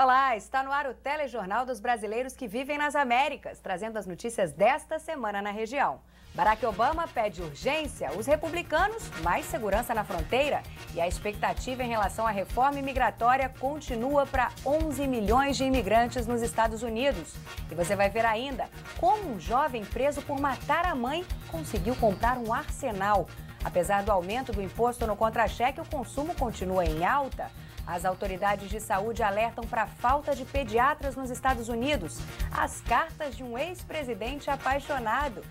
Olá, está no ar o Telejornal dos Brasileiros que Vivem nas Américas, trazendo as notícias desta semana na região. Barack Obama pede urgência, os republicanos mais segurança na fronteira e a expectativa em relação à reforma imigratória continua para 11 milhões de imigrantes nos Estados Unidos. E você vai ver ainda como um jovem preso por matar a mãe conseguiu comprar um arsenal. Apesar do aumento do imposto no contra-cheque, o consumo continua em alta. As autoridades de saúde alertam para a falta de pediatras nos Estados Unidos, as cartas de um ex-presidente apaixonado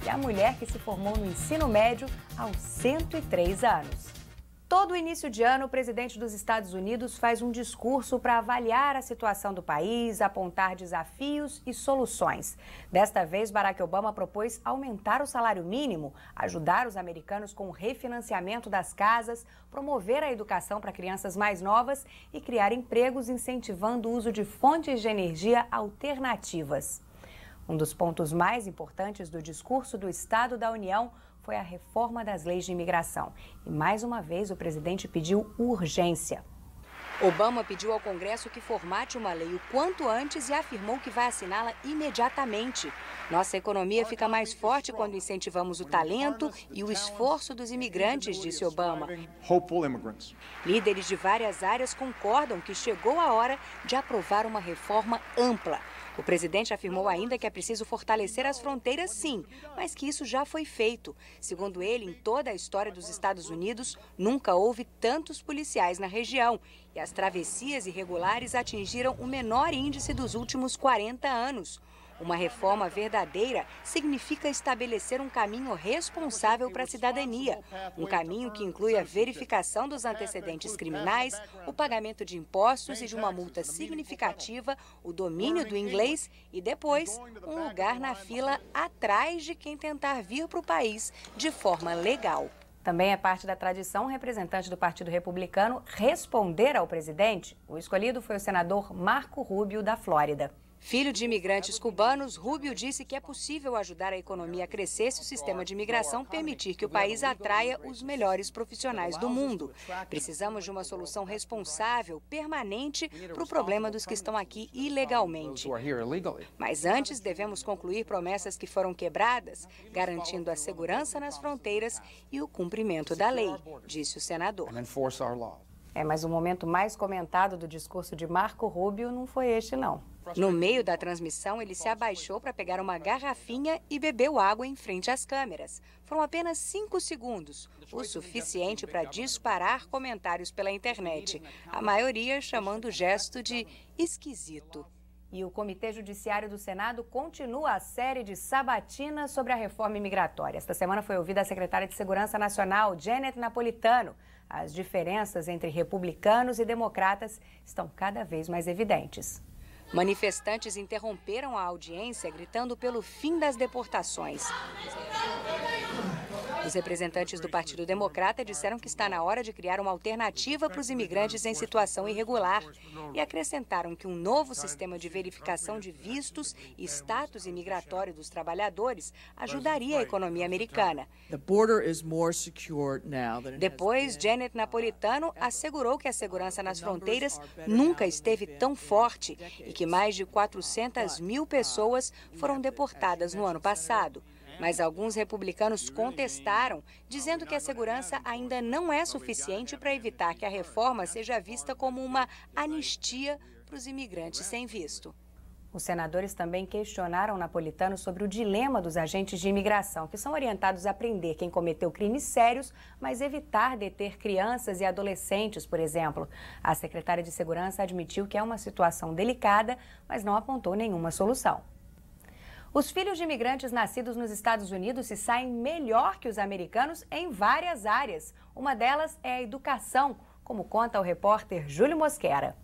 e a mulher que se formou no ensino médio aos 103 anos. Todo início de ano, o presidente dos Estados Unidos faz um discurso para avaliar a situação do país, apontar desafios e soluções. Desta vez, Barack Obama propôs aumentar o salário mínimo, ajudar os americanos com o refinanciamento das casas, promover a educação para crianças mais novas e criar empregos incentivando o uso de fontes de energia alternativas. Um dos pontos mais importantes do discurso do Estado da União foi a reforma das leis de imigração. E mais uma vez o presidente pediu urgência. Obama pediu ao Congresso que formate uma lei o quanto antes e afirmou que vai assiná-la imediatamente. Nossa economia fica mais forte quando incentivamos o talento e o esforço dos imigrantes, disse Obama. Líderes de várias áreas concordam que chegou a hora de aprovar uma reforma ampla. O presidente afirmou ainda que é preciso fortalecer as fronteiras, sim, mas que isso já foi feito. Segundo ele, em toda a história dos Estados Unidos, nunca houve tantos policiais na região. E as travessias irregulares atingiram o menor índice dos últimos 40 anos. Uma reforma verdadeira significa estabelecer um caminho responsável para a cidadania. Um caminho que inclui a verificação dos antecedentes criminais, o pagamento de impostos e de uma multa significativa, o domínio do inglês e, depois, um lugar na fila atrás de quem tentar vir para o país de forma legal. Também é parte da tradição, um representante do Partido Republicano responder ao presidente. O escolhido foi o senador Marco Rubio, da Flórida. Filho de imigrantes cubanos, Rubio disse que é possível ajudar a economia a crescer se o sistema de imigração permitir que o país atraia os melhores profissionais do mundo. Precisamos de uma solução responsável, permanente, para o problema dos que estão aqui ilegalmente. Mas antes, devemos concluir promessas que foram quebradas, garantindo a segurança nas fronteiras e o cumprimento da lei, disse o senador. Mas o momento mais comentado do discurso de Marco Rubio não foi este, não. No meio da transmissão, ele se abaixou para pegar uma garrafinha e bebeu água em frente às câmeras. Foram apenas 5 segundos, o suficiente para disparar comentários pela internet, a maioria chamando o gesto de esquisito. E o Comitê Judiciário do Senado continua a série de sabatinas sobre a reforma imigratória. Esta semana foi ouvida a secretária de Segurança Nacional, Janet Napolitano. As diferenças entre republicanos e democratas estão cada vez mais evidentes. Manifestantes interromperam a audiência gritando pelo fim das deportações. Os representantes do Partido Democrata disseram que está na hora de criar uma alternativa para os imigrantes em situação irregular e acrescentaram que um novo sistema de verificação de vistos e status imigratório dos trabalhadores ajudaria a economia americana. Depois, Janet Napolitano assegurou que a segurança nas fronteiras nunca esteve tão forte e que mais de 400 mil pessoas foram deportadas no ano passado. Mas alguns republicanos contestaram, dizendo que a segurança ainda não é suficiente para evitar que a reforma seja vista como uma anistia para os imigrantes sem visto. Os senadores também questionaram Napolitano sobre o dilema dos agentes de imigração, que são orientados a prender quem cometeu crimes sérios, mas evitar deter crianças e adolescentes, por exemplo. A secretária de Segurança admitiu que é uma situação delicada, mas não apontou nenhuma solução. Os filhos de imigrantes nascidos nos Estados Unidos se saem melhor que os americanos em várias áreas. Uma delas é a educação, como conta o repórter Júlio Mosquera.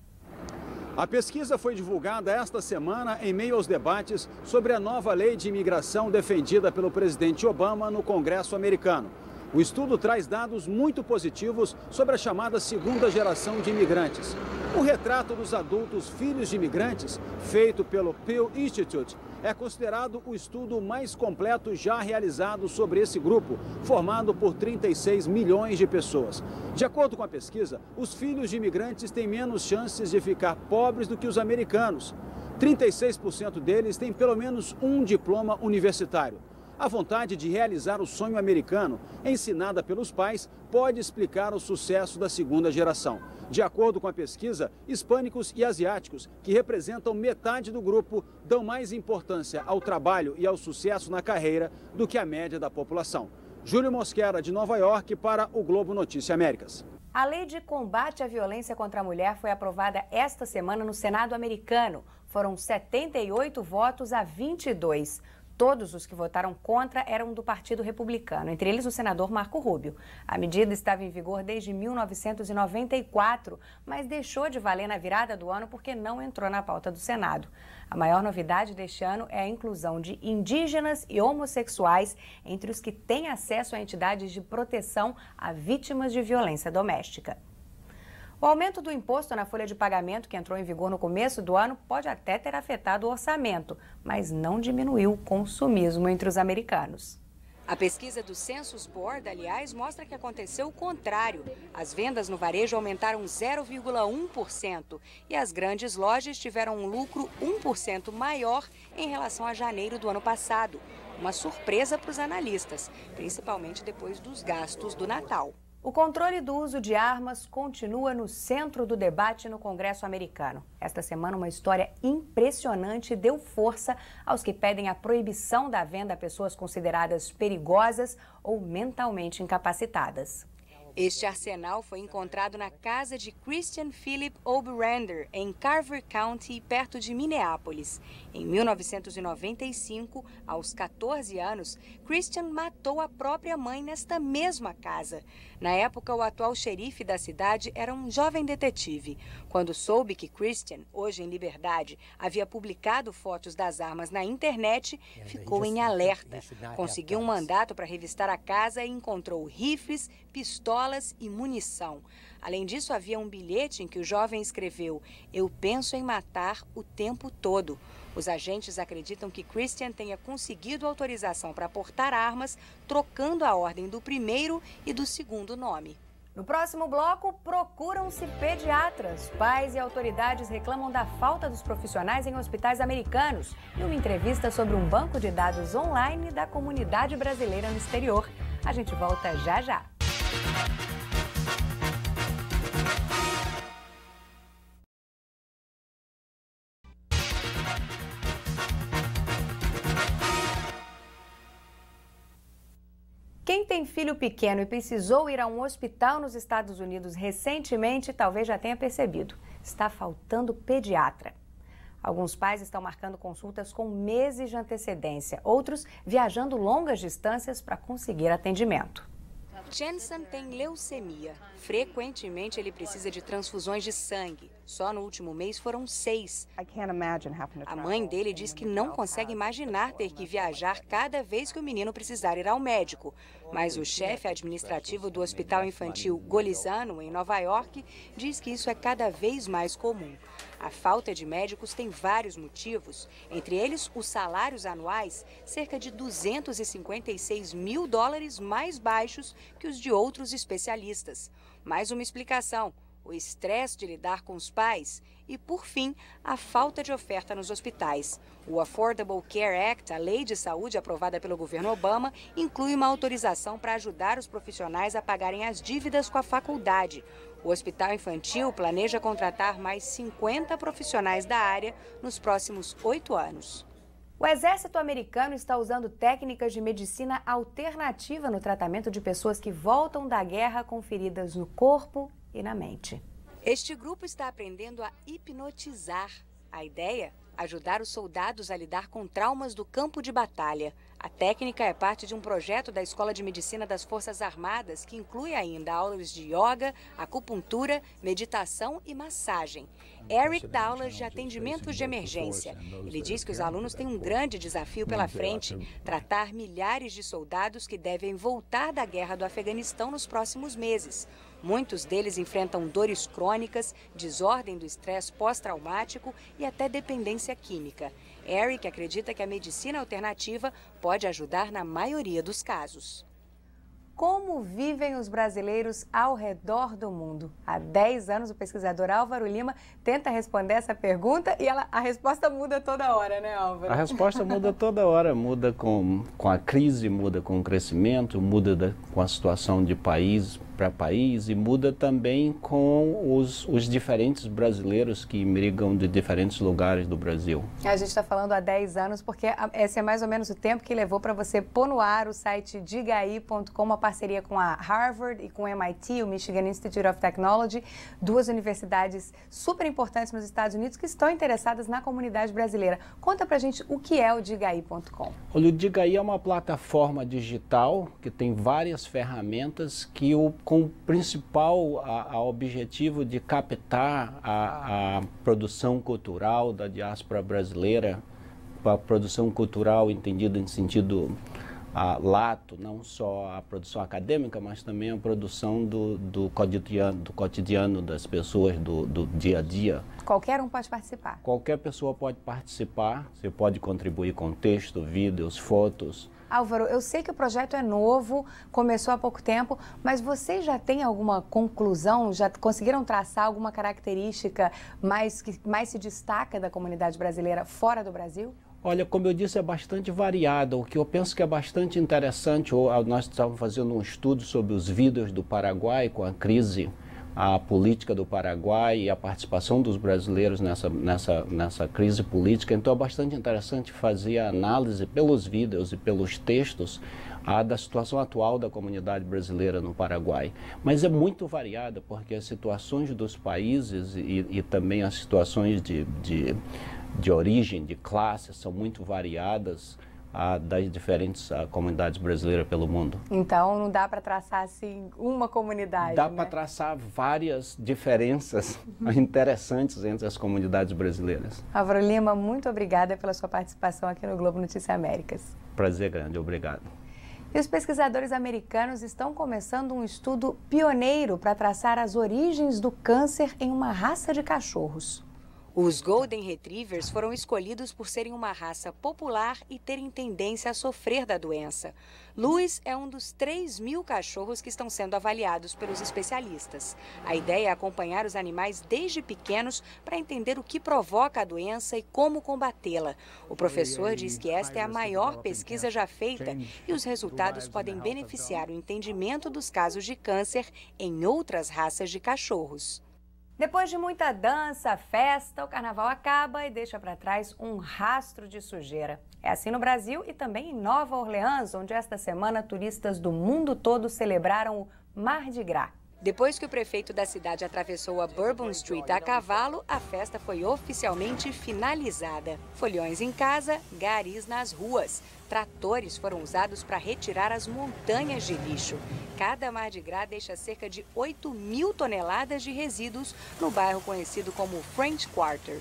A pesquisa foi divulgada esta semana em meio aos debates sobre a nova lei de imigração defendida pelo presidente Obama no Congresso americano. O estudo traz dados muito positivos sobre a chamada segunda geração de imigrantes. O retrato dos adultos filhos de imigrantes, feito pelo Pew Institute, é considerado o estudo mais completo já realizado sobre esse grupo, formado por 36 milhões de pessoas. De acordo com a pesquisa, os filhos de imigrantes têm menos chances de ficar pobres do que os americanos. 36% deles têm pelo menos um diploma universitário. A vontade de realizar o sonho americano, ensinada pelos pais, pode explicar o sucesso da segunda geração. De acordo com a pesquisa, hispânicos e asiáticos, que representam metade do grupo, dão mais importância ao trabalho e ao sucesso na carreira do que a média da população. Júlio Mosquera, de Nova York, para o Globo Notícias Américas. A Lei de Combate à Violência contra a Mulher foi aprovada esta semana no Senado americano. Foram 78 votos a 22. Todos os que votaram contra eram do Partido Republicano, entre eles o senador Marco Rubio. A medida estava em vigor desde 1994, mas deixou de valer na virada do ano porque não entrou na pauta do Senado. A maior novidade deste ano é a inclusão de indígenas e homossexuais entre os que têm acesso a entidades de proteção a vítimas de violência doméstica. O aumento do imposto na folha de pagamento, que entrou em vigor no começo do ano, pode até ter afetado o orçamento, mas não diminuiu o consumismo entre os americanos. A pesquisa do Census Board, aliás, mostra que aconteceu o contrário. As vendas no varejo aumentaram 0,1% e as grandes lojas tiveram um lucro 1% maior em relação a janeiro do ano passado. Uma surpresa para os analistas, principalmente depois dos gastos do Natal. O controle do uso de armas continua no centro do debate no Congresso americano. Esta semana, uma história impressionante deu força aos que pedem a proibição da venda a pessoas consideradas perigosas ou mentalmente incapacitadas. Este arsenal foi encontrado na casa de Christian Philip Oberender, em Carver County, perto de Minneapolis. Em 1995, aos 14 anos, Christian matou a própria mãe nesta mesma casa. Na época, o atual xerife da cidade era um jovem detetive. Quando soube que Christian, hoje em liberdade, havia publicado fotos das armas na internet, ficou em alerta. Conseguiu um mandato para revistar a casa e encontrou rifles, pistolas e munição. Além disso, havia um bilhete em que o jovem escreveu: "Eu penso em matar o tempo todo". Os agentes acreditam que Christian tenha conseguido autorização para portar armas, trocando a ordem do primeiro e do segundo nome. No próximo bloco, procuram-se pediatras. Pais e autoridades reclamam da falta dos profissionais em hospitais americanos. E uma entrevista sobre um banco de dados online da comunidade brasileira no exterior. A gente volta já já. Quem tem filho pequeno e precisou ir a um hospital nos Estados Unidos recentemente, talvez já tenha percebido. Está faltando pediatra. Alguns pais estão marcando consultas com meses de antecedência, outros viajando longas distâncias para conseguir atendimento. Jensen tem leucemia. Frequentemente ele precisa de transfusões de sangue. Só no último mês foram 6. A mãe dele diz que não consegue imaginar ter que viajar cada vez que o menino precisar ir ao médico. Mas o chefe administrativo do Hospital Infantil Golisano, em Nova York, diz que isso é cada vez mais comum. A falta de médicos tem vários motivos, entre eles os salários anuais, cerca de $256 mil mais baixos que os de outros especialistas. Mais uma explicação: o estresse de lidar com os pais e, por fim, a falta de oferta nos hospitais. O Affordable Care Act, a lei de saúde aprovada pelo governo Obama, inclui uma autorização para ajudar os profissionais a pagarem as dívidas com a faculdade. O Hospital Infantil planeja contratar mais 50 profissionais da área nos próximos 8 anos. O Exército americano está usando técnicas de medicina alternativa no tratamento de pessoas que voltam da guerra com feridas no corpo e na mente. Este grupo está aprendendo a hipnotizar. A ideia? Ajudar os soldados a lidar com traumas do campo de batalha. A técnica é parte de um projeto da Escola de Medicina das Forças Armadas, que inclui ainda aulas de yoga, acupuntura, meditação e massagem. Eric dá aulas de atendimentos de emergência. Ele diz que os alunos têm um grande desafio pela frente: tratar milhares de soldados que devem voltar da guerra do Afeganistão nos próximos meses. Muitos deles enfrentam dores crônicas, desordem do estresse pós-traumático e até dependência química. Eric acredita que a medicina alternativa pode ajudar na maioria dos casos. Como vivem os brasileiros ao redor do mundo? Há 10 anos, o pesquisador Álvaro Lima tenta responder essa pergunta e a resposta muda toda hora, né, Álvaro? A resposta muda toda hora, muda com a crise, muda com o crescimento, muda com a situação de país para país e muda também com os diferentes brasileiros que migram de diferentes lugares do Brasil. A gente está falando há 10 anos porque esse é mais ou menos o tempo que levou para você pôr no ar o site digai.com, uma parceria com a Harvard e com o MIT, o Michigan Institute of Technology, duas universidades super importantes nos Estados Unidos que estão interessadas na comunidade brasileira. Conta pra gente o que é o digai.com. Olha, o Digai é uma plataforma digital que tem várias ferramentas que com o principal objetivo de captar a produção cultural da diáspora brasileira, a produção cultural entendida em sentido lato, não só a produção acadêmica, mas também a produção do cotidiano das pessoas, do dia a dia. Qualquer um pode participar? Qualquer pessoa pode participar, você pode contribuir com texto, vídeos, fotos. Álvaro, eu sei que o projeto é novo, começou há pouco tempo, mas vocês já têm alguma conclusão, já conseguiram traçar alguma característica que mais se destaca da comunidade brasileira fora do Brasil? Olha, como eu disse, é bastante variada. O que eu penso que é bastante interessante, nós estávamos fazendo um estudo sobre os vídeos do Paraguai com a crise, a política do Paraguai e a participação dos brasileiros nessa crise política. Então é bastante interessante fazer a análise pelos vídeos e pelos textos da situação atual da comunidade brasileira no Paraguai. Mas é muito variada, porque as situações dos países e também as situações de origem, de classe, são muito variadas das diferentes comunidades brasileiras pelo mundo. Então não dá para traçar assim uma comunidade, dá para traçar várias diferenças interessantes entre as comunidades brasileiras. Álvaro Lima, muito obrigada pela sua participação aqui no Globo Notícias Américas. Prazer grande, obrigado. E os pesquisadores americanos estão começando um estudo pioneiro para traçar as origens do câncer em uma raça de cachorros. Os Golden Retrievers foram escolhidos por serem uma raça popular e terem tendência a sofrer da doença. Louis é um dos 3.000 cachorros que estão sendo avaliados pelos especialistas. A ideia é acompanhar os animais desde pequenos para entender o que provoca a doença e como combatê-la. O professor diz que esta é a maior pesquisa já feita e os resultados podem beneficiar o entendimento dos casos de câncer em outras raças de cachorros. Depois de muita dança, festa, o carnaval acaba e deixa para trás um rastro de sujeira. É assim no Brasil e também em Nova Orleans, onde esta semana turistas do mundo todo celebraram o Mardi Gras. Depois que o prefeito da cidade atravessou a Bourbon Street a cavalo, a festa foi oficialmente finalizada. Folhões em casa, garis nas ruas. Tratores foram usados para retirar as montanhas de lixo. Cada Mardi Gras deixa cerca de 8.000 toneladas de resíduos no bairro conhecido como French Quarter.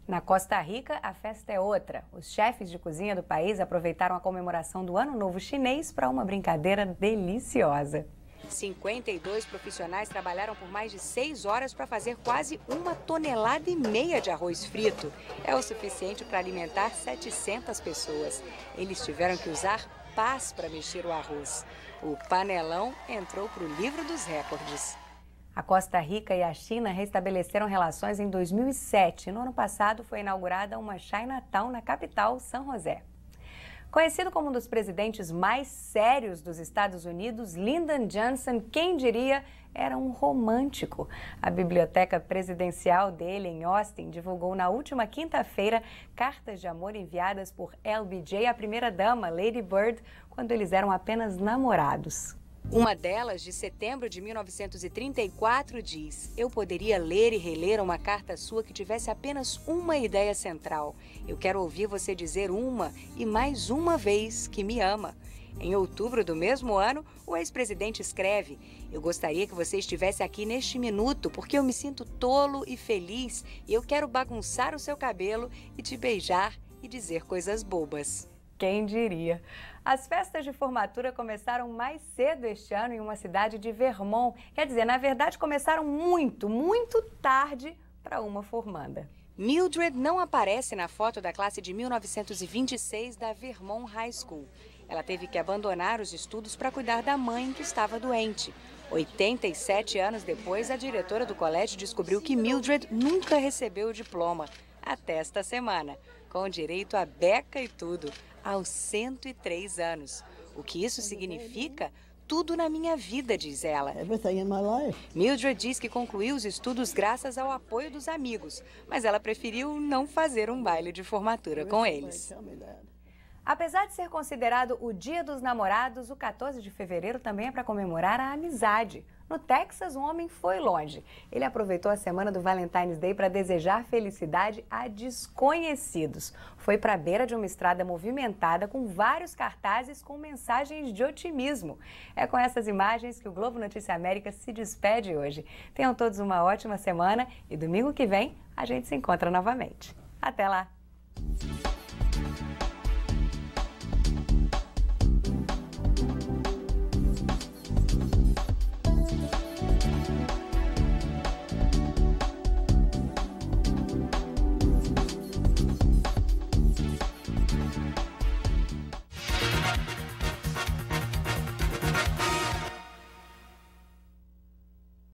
Na Costa Rica, a festa é outra. Os chefes de cozinha do país aproveitaram a comemoração do Ano Novo Chinês para uma brincadeira deliciosa. 52 profissionais trabalharam por mais de 6 horas para fazer quase 1,5 toneladas de arroz frito. É o suficiente para alimentar 700 pessoas. Eles tiveram que usar pás para mexer o arroz. O panelão entrou para o livro dos recordes. A Costa Rica e a China restabeleceram relações em 2007. No ano passado foi inaugurada uma Chinatown na capital, São José. Conhecido como um dos presidentes mais sérios dos Estados Unidos, Lyndon Johnson, quem diria, era um romântico. A biblioteca presidencial dele, em Austin, divulgou na última quinta-feira cartas de amor enviadas por LBJ à primeira-dama, Lady Bird, quando eles eram apenas namorados. Uma delas, de setembro de 1934, diz: eu poderia ler e reler uma carta sua que tivesse apenas uma ideia central. Eu quero ouvir você dizer uma e mais uma vez que me ama. Em outubro do mesmo ano, o ex-presidente escreve: eu gostaria que você estivesse aqui neste minuto, porque eu me sinto tolo e feliz e eu quero bagunçar o seu cabelo e te beijar e dizer coisas bobas. Quem diria? As festas de formatura começaram mais cedo este ano em uma cidade de Vermont. Quer dizer, na verdade, começaram muito tarde para uma formanda. Mildred não aparece na foto da classe de 1926 da Vermont High School. Ela teve que abandonar os estudos para cuidar da mãe que estava doente. 87 anos depois, a diretora do colégio descobriu que Mildred nunca recebeu o diploma, até esta semana, com direito a beca e tudo, aos 103 anos. O que isso significa? Tudo na minha vida, diz ela. Mildred diz que concluiu os estudos graças ao apoio dos amigos, mas ela preferiu não fazer um baile de formatura com eles. Apesar de ser considerado o Dia dos Namorados, o 14 de fevereiro também é para comemorar a amizade. No Texas, um homem foi longe. Ele aproveitou a semana do Valentine's Day para desejar felicidade a desconhecidos. Foi para a beira de uma estrada movimentada com vários cartazes com mensagens de otimismo. É com essas imagens que o Globo Notícia América se despede hoje. Tenham todos uma ótima semana e domingo que vem a gente se encontra novamente. Até lá!